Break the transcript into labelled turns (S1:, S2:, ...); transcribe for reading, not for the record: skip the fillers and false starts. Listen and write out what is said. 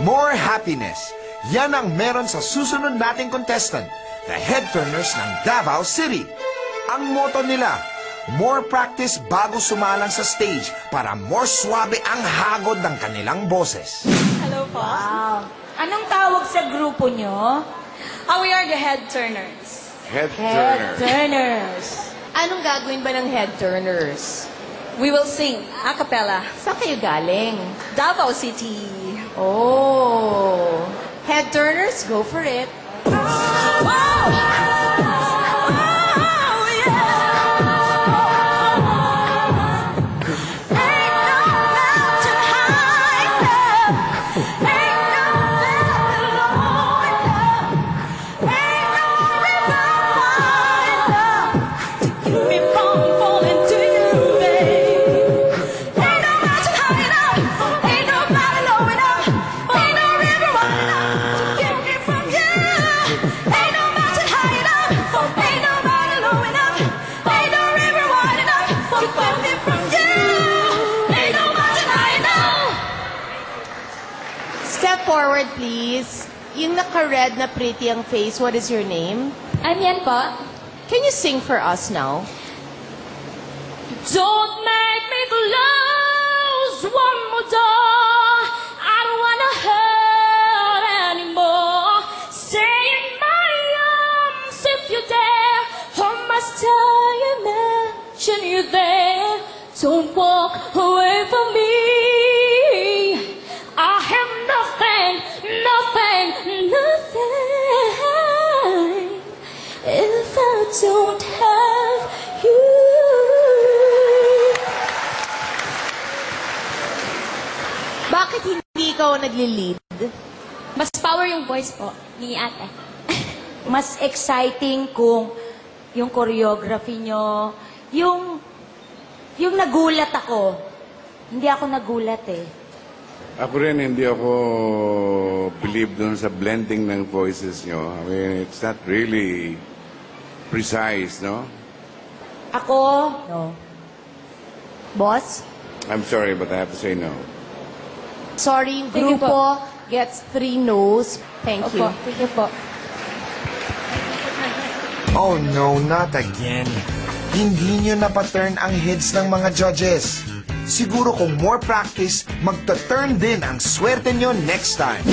S1: more happiness. Yan ang meron sa susunod nating contestant, the Headturners ng Davao City. Ang motto nila, more practice bago sumalang sa stage para more swabe ang hagod ng kanilang boses.
S2: Hello po.
S3: Wow. Anong tawag sa grupo nyo?
S2: We are the Headturners.
S3: Headturners.
S4: Anong gagawin ba ng Headturners?
S2: We will sing a cappella.
S4: Saan kayo galing?
S2: Davao City.
S4: Oh. Headturners, go for it. Step forward, please. Yung naka-red na pretty ang face, what is your name?
S3: I'm yan po.
S4: Can you sing for us now?
S3: Don't make me close one more door. I don't wanna hurt anymore. Stay in my arms if you dare. Hold my star, imagine you're there. Don't walk away from me. I have nothing, nothing, nothing if I don't have you.
S4: Bakit hindi ikaw nagli-lead?
S3: Mas power yung voice po ni ate. Mas exciting kung yung choreography nyo, yung nagulat ako. Hindi ako nagulat eh.
S5: Ako rin, hindi ako believe dun sa blending ng voices nyo. I mean, it's not really precise, no?
S3: Ako, no. Boss?
S5: I'm sorry, but I have to say no.
S4: Sorry, yung
S3: Thank you
S4: grupo gets 3 no's. Thank you.
S3: Opo, thank you po.
S1: Oh no, not again. Hindi nyo napaturn ang heads ng mga judges. Siguro kung more practice, magta-turn din ang swerte nyo next time.